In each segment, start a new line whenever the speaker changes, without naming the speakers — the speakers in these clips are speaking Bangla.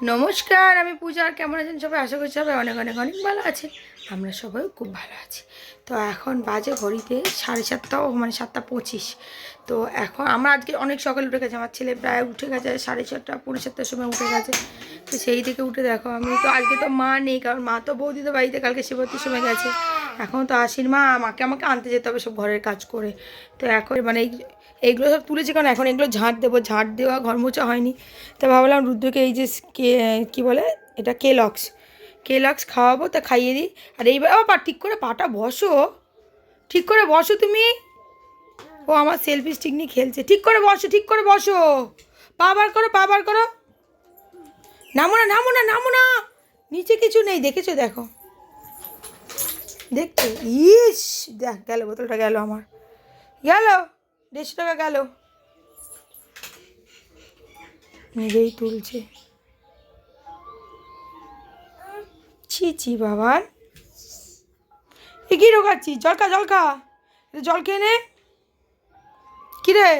নমস্কার, আমি পূজা। কেমন আছেন সবাই? আশা করছি সবাই অনেক অনেক অনেক ভালো আছে। আমরা সবাই খুব ভালো আছি। তো এখন বাজে ঘড়িতে 7:30, মানে 7:25। তো এখন আমরা আজকে অনেক সকালে উঠে গেছি। আমার ছেলে প্রায় উঠে গেছে 6:30, 7:45 সময় উঠে গেছে। তো সেই থেকে উঠে দেখো, আমি তো আজকে তো মা নেই, কারণ মা তো বৌদি তো বাড়িতে কালকে শিবরাত্রির সময় গেছে। এখন তো আসির মা, আমাকে আনতে যেতে হবে সব ঘরের কাজ করে। তো এখন মানে এইগুলো সব তুলেছি, কারণ এখন এগুলো ঝাঁট দেবো। ঝাঁট দেওয়া, ঘর মোছা হয়নি। তো ভাবলাম রুদ্রকে এই যে কী বলে এটা, কেলক্স খাওয়াবো, তা খাইয়ে দিই। আর এইবার পা ঠিক করে পাটা বসো, ঠিক করে বসো তুমি। ও আমার সেলফি স্টিক নিয়ে খেলছে। ঠিক করে বসো, ঠিক করে বসো। পা বার করো, পা বার করো। নামো না, নামো না, নামো না। নিচে কিছু নেই, দেখেছো? দেখো, দেখতে। ইস, দেখ গেল, বোতলটা গেল আমার, গেল 150 টাকা গেল। নিজেই তুলছে। ছি ছি বাবার, এ কী ঢোকাচ্ছিস? জল খা, জল খা, জল খেয়ে নে। কী রে,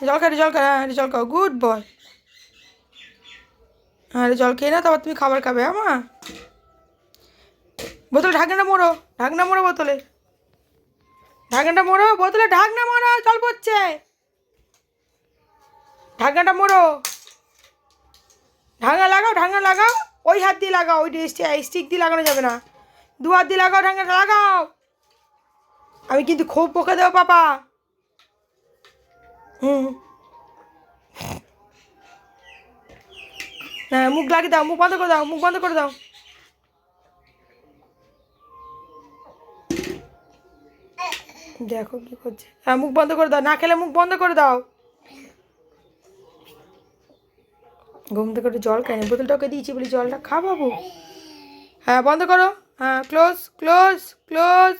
জল খা রে, জল খা। হ্যাঁ রে, জল খাও, গুড বয়। হ্যাঁ রে, জল খেয়ে না, তারপর তুমি খাবার খাবে। আমার বোতলে ঢাকনাটা মোড়ো, ঢাকনা মোড়ো বোতলে, ঢাকনাটা মোড়ো, বোতলে ঢাকনা মোড়ো, জল পড়ছে। ঢাকনাটা মোড়ো, ঢাকনা লাগাও, ঢাকনা লাগাও। ওই হাত দিয়ে লাগাও, ওই স্টিক দিয়ে লাগানো যাবে না। 2 হাত দিয়ে লাগাও, ঢাকনাটা লাগাও। আমি কিন্তু খুব বকে দেবো পাপা। হুম, হ্যাঁ, মুখ লাগিয়ে দাও, মুখ বন্ধ করে দাও, মুখ বন্ধ করে দাও। দেখো কি করছে। হ্যাঁ, মুখ বন্ধ করে দাও, না খেলে মুখ বন্ধ করে দাও। ঘুম থেকে একটু জল খায়নি, বোতলটা ওকে দিয়েছি বলি জলটা খা বাবু। হ্যাঁ, বন্ধ করো। হ্যাঁ, ক্লোজ ক্লোজ ক্লোজ।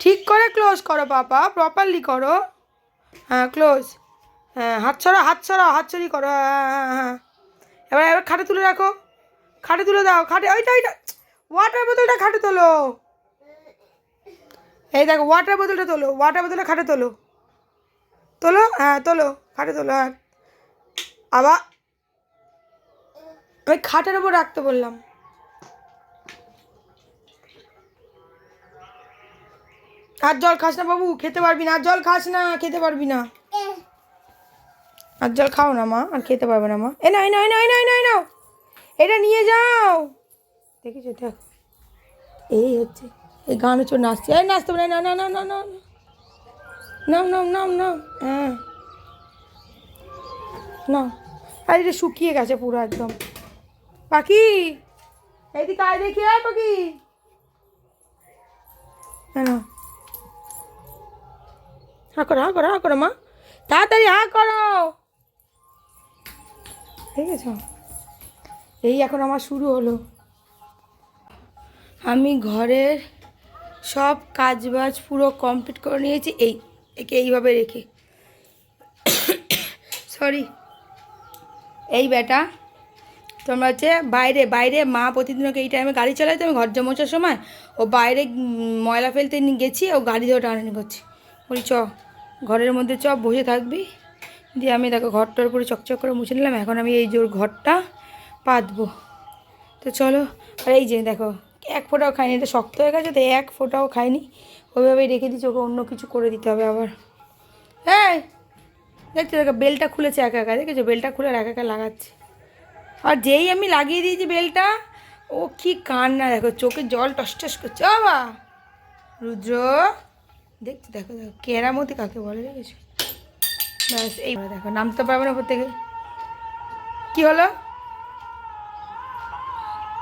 ঠিক করে ক্লোজ করো পাপা, প্রপারলি করো। হ্যাঁ, ক্লোজ। হ্যাঁ, হাত ছড়া, হাত ছড়াও, হাত ছড়ি করো। হ্যাঁ হ্যাঁ হ্যাঁ। এবার এবার খাটে তুলে রাখো, খাটে তুলে দাও, খাটে ওইটা ওইটা। ওয়াটার বোতলটা খাটে তোলো। এই দেখো, ওয়াটার বোতলটা তোলো, ওয়াটার বোতলটা খাটে তোলো, তোলো। হ্যাঁ তোলো, খাটে তোলো। হ্যাঁ, আবার আমি খাটের ওপর রাখতে বললাম। আর জল খাস না বাবু, খেতে পারবি না। আর জল খাস না, খেতে পারবি না। আর জল খাও না মা, আর খেতে পারবে না মা। এ না, এ না, এ না, এ না, এ না, এ নাও, এটা নিয়ে যাও। দেখেছো? দেখো, এই হচ্ছে, এই গান হচ্ছে নাচছে। এই নাচতে পারে না, না না না না, নাও নাও নাও নাও। হ্যাঁ, নাও। আর এটা শুকিয়ে গেছে পুরো একদম। পাখি, এইদিকে আয় দেখি। আয় পাখি, হ্যাঁ নাও। হাঁ করো, হাঁ করো, হাঁ করো মা, তাড়াতাড়ি হাঁ করো। দেখেছ? এই এখন আমার শুরু হলো। আমি ঘরের সব কাজবাজ পুরো কমপ্লিট করে নিয়েছি। একে এইভাবে রেখে, সরি, এই বেটা, তোমরা হচ্ছে বাইরে বাইরে মা প্রতিদিন ওকে এই টাইমে গাড়ি চালায়, তো আমি ঘর মোছার সময় ও বাইরে ময়লা ফেলতে নিয়ে গেছি, ও গাড়ি ধরে টানানি করছে। বলি চ, ঘরের মধ্যে চ, বসে থাকবি। দিয়ে আমি দেখো ঘরটার উপরে চকচক করে মুছে নিলাম। এখন আমি এই জোর ঘরটা পাতবো। তো চলো। আর এই যে দেখো, এক ফোঁটাও খাইনি, এটা শক্ত হয়ে গেছে, তো এক ফোঁটাও খাইনি। ওইভাবেই রেখে দিচ্ছি, ওকে অন্য কিছু করে দিতে হবে আবার। হ্যাঁ, দেখছো? দেখো বেলটা খুলেছে একা একা, দেখেছো? বেলটা খুলে আর একা একা লাগাচ্ছে। আর যেই আমি লাগিয়ে দিয়েছি বেলটা, ও কি কান্না, দেখো চোখে জল টস টস করছে। বাবা রুদ্র, দেখছি, দেখো দেখো কেরামতি কাকে বলে, দেখেছো? ব্যাস, এই দেখো নামতে পারবে না উপর থেকে। কী হলো,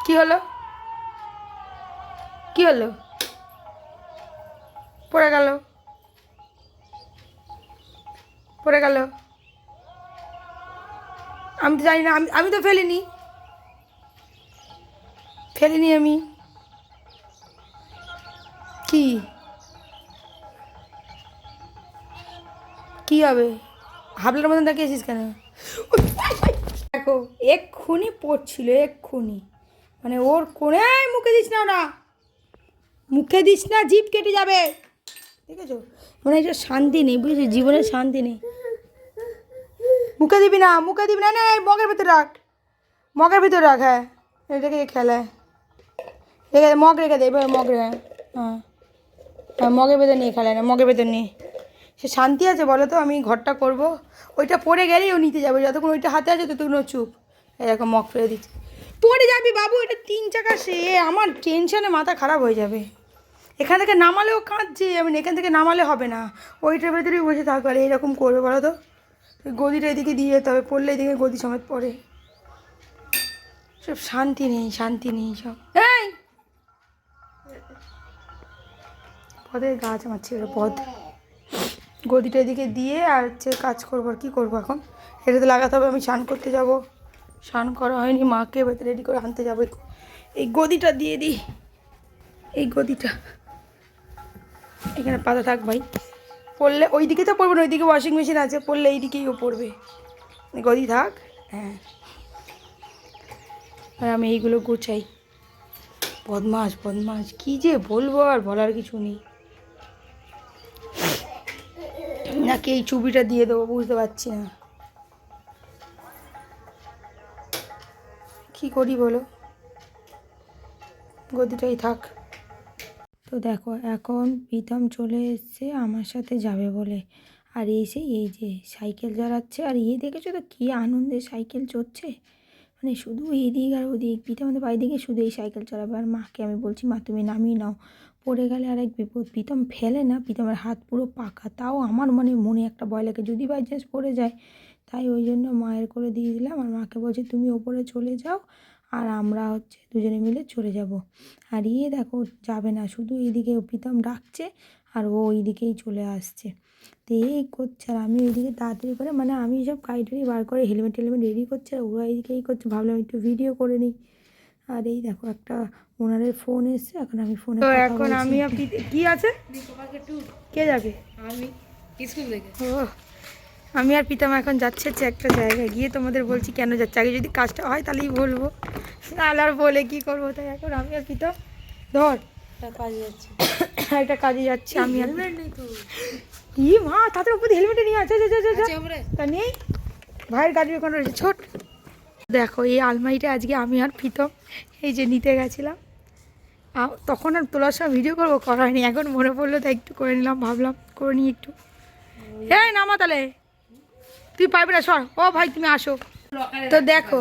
কী হলো, কী হলো? পড়ে গেল, পড়ে গেল। আমি তো জানি না, আমি তো ফেলিনি, ফেলিনি আমি। কি, কি হবে? হাবলার মতন তাকিয়েছিস কেন? দেখো, এক্ষুনি পড়ছিল, এক্ষুনি, মানে ওর কোণে। মুখে দিস না ওরা, মুখে দিস না, জিভ কেটে যাবে। ঠিক আছে? মানে এটা শান্তি নেই, বুঝেছো? জীবনে শান্তি নেই। মুখে দিবি না না এই মগের ভিতরে রাখ, মগের ভিতরে রাখ। হ্যাঁ এটাকে খেলায় রেখে দে, মগ রেখে দে, এবার মগ রে। হ্যাঁ হ্যাঁ মগের ভেতর নিয়ে খেলায় না, মগের ভেতর নিয়ে সে শান্তি আছে বলো তো? আমি ঘরটা করব, ওইটা পড়ে গেলেই ও নিতে যাবে, যতক্ষণ ওইটা হাতে আছে ততক্ষণ ও চুপ। এরকম মগ ফেলে দিচ্ছে, পড়ে যাবি বাবু, এটা 3 চাকা সে, আমার টেনশনে মাথা খারাপ হয়ে যাবে। এখান থেকে নামালেও কাঁদছে, আমি এখান থেকে নামালে হবে না, ওইটার ভেতরেই বসে থাকবে। আর এরকম করবে বলো তো? গদিটা এদিকে দিয়ে যেতে হবে, পড়লে এদিকে গদি সমেত পড়ে। সব শান্তি নেই সব। এই পদের গাছ আমার ছেলে পদ, গদিটা এদিকে দিয়ে আর হচ্ছে কাজ করবো। আর কী করবো এখন? এটাতে লাগাতে হবে, আমি স্নান করতে যাব, স্নান করা হয়নি, মাকে ভেতরে রেডি করে আনতে যাবো। এই গদিটা দিয়ে দিই, এই গদিটা এখানে পাতা থাক ভাই, পড়লে ওই দিকে তো পড়বে না, ওইদিকে ওয়াশিং মেশিন আছে, পড়লে এই দিকেই ও পড়বে, গদি থাক। হ্যাঁ আর আমি এইগুলো গোছাই। বদমাস কী যে বলবো, আর বলার কিছু নেই। নাকি এই চুবিটা দিয়ে দেবো, বুঝতে পারছি না কী করি বলো, গদিটাই থাক। তো দেখো এখন প্রীতম চলে এসছে আমার সাথে যাবে বলে, আর এই যে সাইকেল চালাচ্ছে, আর দেখেছো তো কী আনন্দে সাইকেল চড়ছে, মানে শুধু এদিক আর ওদিক, প্রীতম আমাদের বাড়ি দিকে শুধু এই সাইকেল চালাবে। আর মাকে আমি বলছি মা তুমি নামিয়ে নাও, পড়ে গেলে আর এক বিপদ। প্রীতম ফেলে না, প্রীতমের হাত পুরো পাকা, তাও আমার মনে একটা ভয় লাগে যদি বাই চান্স পড়ে যায়, তাই ওই জন্য মায়ের করে দিয়ে দিলাম। আর মাকে বলছি তুমি ওপরে চলে যাও, আর আমরা হচ্ছে দুজনে মিলে চলে যাব। আর দেখো যাবে না, শুধু এইদিকে প্রীতম ডাকছে আর ও ওই দিকেই চলে আসছে। তো এই করছে, আর আমি ওইদিকে তাড়াতাড়ি করে, মানে আমি সব গাড়ি বার করে হেলমেট রেডি করছে, আর ওরা এইদিকেই করছে, ভাবলাম একটু ভিডিও করে নিই। আর এই দেখো একটা ওনারের ফোন এসছে, এখন আমি ফোনে তো এখন আমি কি আছে কে যাবে, আমি স্কুল থেকে। ও আমি আর প্রীতম এখন যাচ্ছে একটা জায়গায়, গিয়ে তোমাদের বলছি কেন যাচ্ছে, আগে যদি কাজটা হয় তাহলেই বলবো, নাহলে আর বলে কী করবো। তাই এখন আমি আর প্রীতম ধর কাজে যাচ্ছি, একটা কাজে যাচ্ছি আমি। হেলমেট নেই তো কি মা, তাদের উপরে হেলমেটে নিয়ে আছে তা নেই, ভাইয়ের গাড়ি ওখানে রয়েছে ছোট। দেখো এই আলমারিটা আজকে আমি আর প্রীতম এই যে নিতে গেছিলাম, তখন আর তোলার সময় ভিডিও করবো, করা হয়নি, এখন মনে পড়লো তাই একটু করে নিলাম, ভাবলাম করে নিই একটু। এই নামা তাহলে, তুই পারবি না সর, ও ভাই তুমি আসো। তো দেখো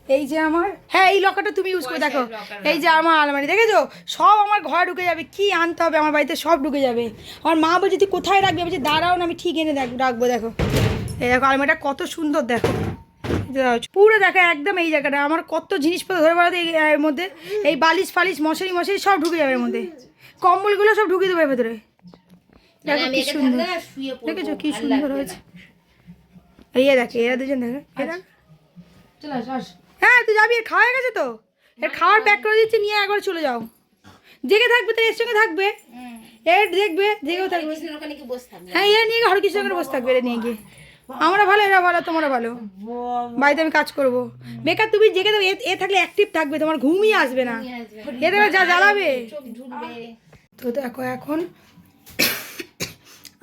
এই যে আমার, হ্যাঁ এই লকারটা তুমি ইউজ করে দেখো, এই যে আমার আলমারি দেখেছো, সব আমার ঘরে ঢুকে যাবে, কি আনতে হবে আমার বাড়িতে সব ঢুকে যাবে। আমার মা বলছে তুই কোথায় রাখবে, বলছে দাঁড়াও না আমি ঠিক এনে রাখবো। দেখো এই দেখো আলমারিটা কত সুন্দর, দেখো পুরো দেখো একদম এই জায়গাটা আমার কত জিনিসপত্র ধরে বেড়াতে এর মধ্যে, এই বালিশ ফালিশ মশারি সব ঢুকে যাবে এর মধ্যে, কম্বলগুলো সব ঢুকে দেবে ভেতরে। দেখো কি সুন্দর, দেখেছো কি সুন্দর হয়েছে। এই দেখে এরা দুজন দেখে, হ্যাঁ তুই যাবি, এর খাওয়া হয়ে গেছে তো, এর খাওয়ার প্যাক করে দিচ্ছি, নিয়ে একবার চলে যাও, জেগে থাকবে তো এর সঙ্গে থাকবে, এর দেখবে জেগেও থাকবে। হ্যাঁ এর নিয়ে গিয়ে হরকৃষ্ণ ওখানে বসে থাকবে, এর নিয়ে গিয়ে আমরা ভালো এরা ভালো তোমরা ভালো, বাড়িতে আমি কাজ করবো বেকার, তুমি জেগে দেবে, এ থাকলে অ্যাক্টিভ থাকবে, তোমার ঘুমই আসবে না, এ দেবে যা জ্বালাবে। তো দেখো এখন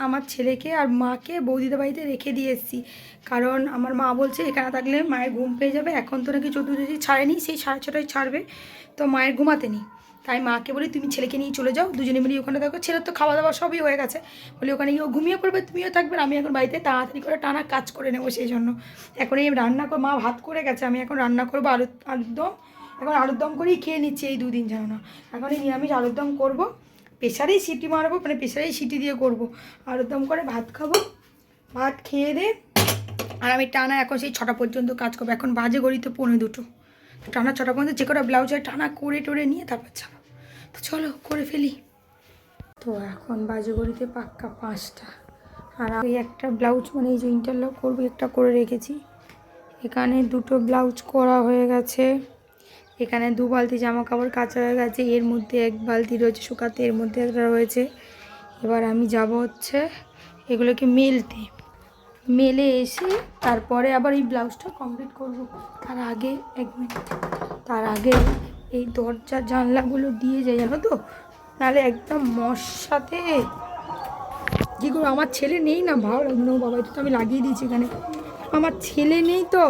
আমার ছেলেকে আর মাকে বৌদিদের বাড়িতে রেখে দিয়ে এসেছি, কারণ আমার মা বলছে এখানে থাকলে মায়ের ঘুম পেয়ে যাবে, এখন তো নাকি 14 ছাড়েনি, সেই 6:30টায় ছাড়বে, তো মায়ের ঘুমাতে নেই, তাই মাকে বলি তুমি ছেলেকে নিয়ে চলে যাও, দুজনে মিলে ওখানে থাকো, ছেলের তো খাওয়া দাওয়া সবই হয়ে গেছে, বলি ওখানে গিয়ে ঘুমিয়ে পড়বে, তুমিও থাকবে, আমি এখন বাড়িতে তাড়াতাড়ি করে টানা কাজ করে নেবো, সেই জন্য এখন এই রান্না করে, মা ভাত করে গেছে, আমি এখন রান্না করবো আলুর দম, এখন আলুর দম করেই খেয়ে নিচ্ছি এই 2 দিন যেন না, এখন এই নিরামিষ আলুর দম করবো, প্রেশারেই সিটি মারবো, মানে প্রেশারেই সিটি দিয়ে করবো, আলুর দম করে ভাত খাবো, ভাত খেয়ে দে, আর আমি টানা এখন সেই 6টা পর্যন্ত কাজ করবো, এখন বাজে ঘড়িতে 1:45, টানা 6টা পর্যন্ত যে কটা ব্লাউজ হয় টানা করে টোরে নিয়ে তারপর যাবো, তো চলো করে ফেলি। তো এখন বাজে ঘড়িতে পাক্কা 5টা, আর ওই একটা ব্লাউজ মানে এই যে ইন্টারলক করবো একটা করে রেখেছি, এখানে 2টো ব্লাউজ করা হয়ে গেছে, এখানে 2 বালতি জামা কাপড় কাচা হয়ে গেছে, এর মধ্যে 1 বালতি রয়েছে শুকাতে, এর মধ্যে একটা রয়েছে, এবার আমি যাব হচ্ছে এগুলোকে মেলে এসে তারপরে আবার এই ব্লাউজটা কমপ্লিট করব। তার আগে 1 মিনিট, তার আগে এই দরজা জানলাগুলো দিয়ে যায় জানো তো, নাহলে একদম মশাতে কী করবো, আমার ছেলে নেই না, ভালো লাগবে না, বাবা এটা তো আমি লাগিয়ে দিয়েছি এখানে, আমার ছেলে নেই তো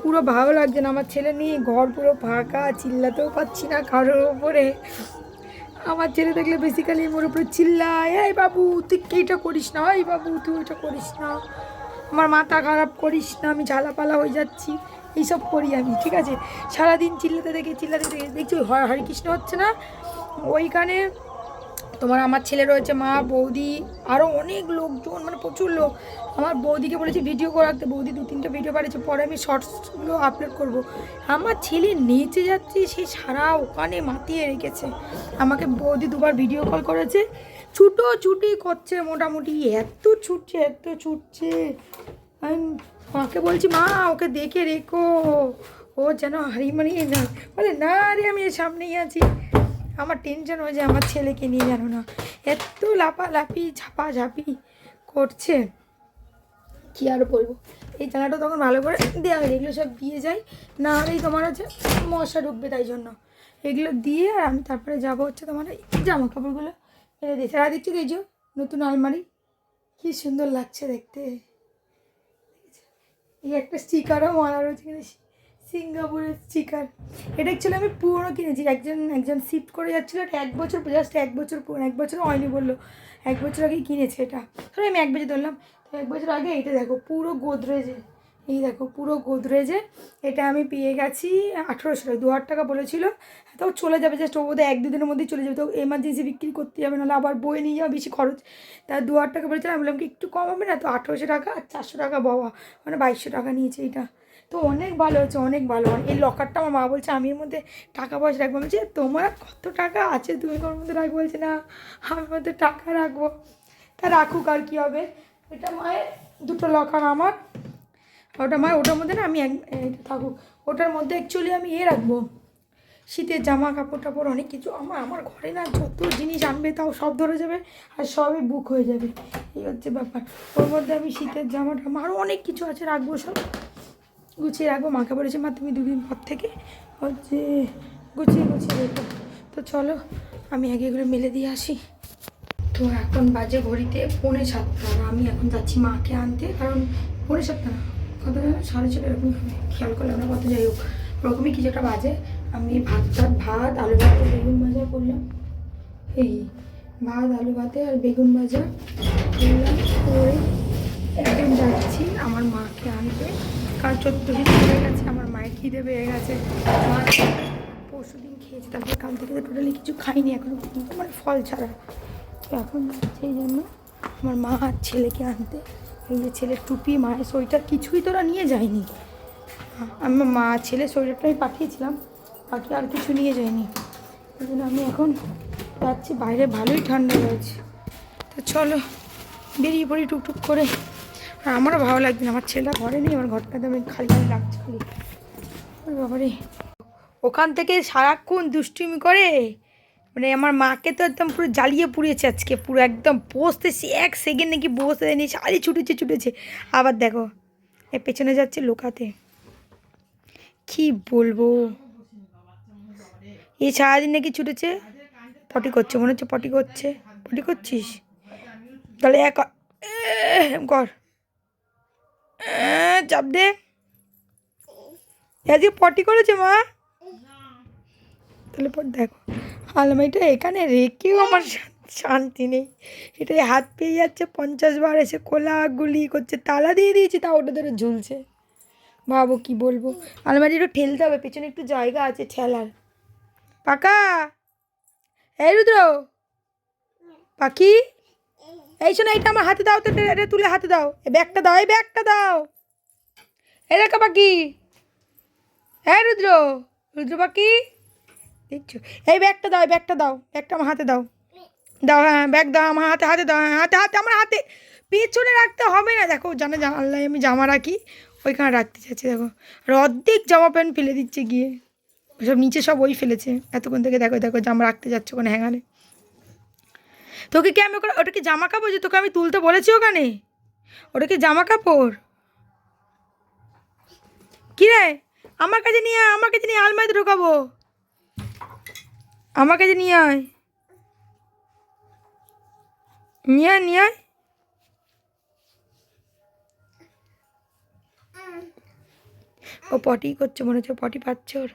পুরো ভালো লাগছে না, আমার ছেলে নেই, ঘর পুরো ফাঁকা, চিল্লাতেও পাচ্ছি না কারোর ওপরে। আমার ছেলে দেখলে বেসিক্যালি মোর উপরে চিল্লায়, এই বাবু তুই এইটা করিস না, এই বাবু তুই ওইটা করিস না, আমার মাথা খারাপ করিস না, আমি ঝালাপালা হয়ে যাচ্ছি, এইসব করি আমি, ঠিক আছে। সারাদিন চিল্লাতে দেখে দেখছি হরে কৃষ্ণ হচ্ছে না ওইখানে, তোমার আমার ছেলে রয়েছে, মা, বৌদি, আরও অনেক লোকজন, মানে প্রচুর লোক। আমার বৌদিকে বলেছি ভিডিও করে রাখতে, বৌদি 2-3টা ভিডিও বানিয়েছে, পরে আমি শর্টসগুলো আপলোড করব। আমার ছেলে নেচে যাচ্ছে, সে সারা ওখানে মাতিয়ে রেখেছে আমাকে। বৌদি 2বার ভিডিও কল করেছে, ছুটোছুটি করছে মোটামুটি, এত ছুটছে। আমি মাকে বলছি, মা ওকে দেখে রেখো, ও যেন হারিমানিয়ে না, বলে না রে আমি এর সামনেই আছি। আমার টেনশন হয়ে যায় আমার ছেলেকে নিয়ে, জানো না, এত লাপালাপি ঝাপাঝাপি করছে, কী আর বলবো। এই জানাটা তখন ভালো করে দেওয়া হয়, এগুলো সব দিয়ে যাই, না হলেই তোমার হচ্ছে মশা ঢুকবে, তাই জন্য এগুলো দিয়ে আর আমি তারপরে যাবো হচ্ছে তোমার জামা কাপড়গুলো মেরে দিয়ে। সারা দিচ্ছি দেখছো নতুন আলমারি, কী সুন্দর লাগছে দেখতে। এই একটা স্টিকারও মারা রয়েছে, কিন্তু সিঙ্গাপুরের স্টিকার। এটা অ্যাকচুয়ালি আমি পুরনো কিনেছি, একজন শিফট করে যাচ্ছিলো, এটা 1 বছর, জাস্ট 1 বছর পুরনো, 1 বছর হয়নি বললো, 1 বছর আগেই কিনেছে এটা। ধরো আমি 1 বছর ধরলাম, তো 1 বছর আগে এইটা দেখো পুরো গোদরেজে, এই দেখো পুরো গোদরেজে, এটা আমি পেয়ে গেছি 1800 টাকা, 2000 টাকা বলেছিল। তাও চলে যাবে, জাস্ট ও বোধহয় 1-2 দিনের মধ্যেই চলে যাবে, তো এমার্জেন্সি বিক্রি করতে যাবে, নাহলে আবার বই নিয়ে যাওয়া বেশি খরচ। তা 2000 টাকা বলেছিলাম, আমি বললাম কি একটু কম হবে না, তো 1800 টাকা আর 400 টাকা বাবা, মানে 2200 টাকা নিয়েছে এটা। তো অনেক ভালো হচ্ছে, অনেক ভালো। এই লকারটা আমার মা বলছে আমি এর মধ্যে টাকা পয়সা রাখবো, বলছি তোমার কত টাকা আছে তুমি ওর মধ্যে রাখবো, বলছে না আমি মধ্যে টাকা রাখবো। তা রাখুক, আর কী হবে। এটা মায়ের 2টো লকার আমার, ওটা মায়ের, ওটার মধ্যে না আমি এটা থাকুক, ওটার মধ্যে অ্যাকচুয়ালি আমি রাখবো শীতের জামা কাপড় টাপড় অনেক কিছু। আমার ঘরে না যত জিনিস আনবে তাও সব ধরে যাবে, আর সবই বুক হয়ে যাবে, এই হচ্ছে ব্যাপার। ওর মধ্যে আমি শীতের জামা টামা আরও অনেক কিছু আছে, রাখবো, সব গুছিয়ে রাখবো। মাকে বলেছি মা তুমি 2 দিন পর থেকে হচ্ছে গুছিয়ে রেখো। তো চলো আমি আগে এগুলো মেলে দিয়ে আসি। তো এখন বাজে ঘড়িতে 6:45, আর আমি এখন যাচ্ছি মাকে আনতে, কারণ 6:45 না, কত 6:30 এরকম খেয়াল করলাম না, কত যাই হোক ওরকমই কিছু একটা বাজে। আমি ভাত আলু ভাতে বেগুন ভাজা করলাম, এই ভাত আলু ভাতে আর বেগুন ভাজা করলাম, করে একদম যাচ্ছি আমার মাকে আনতে, কারণ 14 দিন হয়ে গেছে, আমার মায়ের খিদে পেয়ে গেছে। মা পরশু দিন খেয়েছে, তারপরে কাল থেকে তো টোটালি কিছু খাইনি এখনো, মানে ফল ছাড়া। তো এখন সেই জন্য আমার মা আর ছেলেকে আনতে, এই যে ছেলের টুপি, মায়ের সোয়েটার কিছুই তোরা নিয়ে যায়নি, আমার মা ছেলে সোয়েটারটাই পাঠিয়েছিলাম, বাকি আর কিছু নিয়ে যায়নি। ওই জন্য আমি এখন যাচ্ছি, বাইরে ভালোই ঠান্ডা রয়েছে। তো চলো বেরিয়ে পড়ি টুকটুক করে। আর আমারও ভালো লাগছে না, আমার ছেলেটা ঘরে নেই, আমার ঘরটাতে আমি খালি খালি লাগছে খালি। ওই বাবারে, ওখান থেকে সারাক্ষণ দুষ্টুমি করে, মানে আমার মাকে তো একদম পুরো জ্বালিয়ে পুড়িয়েছে আজকে, পুরো একদম বসতে 1 সেকেন্ড নাকি বসতে দেয়নি, সারি ছুটেছে। আবার দেখো এ পেছনে যাচ্ছে লোকাতে, কি বলবো, এই সারাদিন নাকি ছুটেছে, পটি করছে, মনে হচ্ছে পটি করছিস, তাহলে কর, চাপ দে, আজকে পটি করেছে মা, তাহলে পর দেখো আলমারিটা এখানে রেখেও আমার শান্তি নেই, এটাই হাত পেয়ে যাচ্ছে 50 বার, এসে কোলাগুলি করছে, তালা দিয়ে দিয়েছি তা ওটা ধরে ঝুলছে, ভাবো কি বলবো। আলমারিটা ঠেলতে হবে, পেছনে একটু জায়গা আছে ঠেলার। পাকা, এই রুদ্র পাখি, এই শোনো এইটা আমার হাতে দাও তো, এটা তুলে হাতে দাও, এই ব্যাগটা দাও, এই দেখা পাখি, হ্যাঁ রুদ্র পাখি দেখছো, এই ব্যাগটা দাও, ব্যাগটা আমার হাতে দাও, হ্যাঁ ব্যাগ দাও আমার হাতে দাও, হ্যাঁ হাতে আমার হাতে, পেছনে রাখতে হবে না, দেখো আল্লাহ আমি জামা রাখি ওইখানে রাখতে চাচ্ছি, দেখো আর অর্ধেক জামা প্যান্ট ফেলে দিচ্ছে গিয়ে, সব নিচে সব ওই ফেলেছে এতক্ষণ থেকে, দেখো জামা রাখতে যাচ্ছে ওখানে হ্যাঙ্গারে। তোকে কি আমি ওটা কি জামা কাপড় যে তোকে আমি তুলতে বলেছি ওখানে, ওটা কি জামা কাপড়, কী রে আমার কাছে নিয়ে আলমারিতে ঢোকাবো, আমার কাছে নিয়ে আয়, নিয়ে আয়, ও পটি করছে মনে হচ্ছে, পটি পাচ্ছে ওর।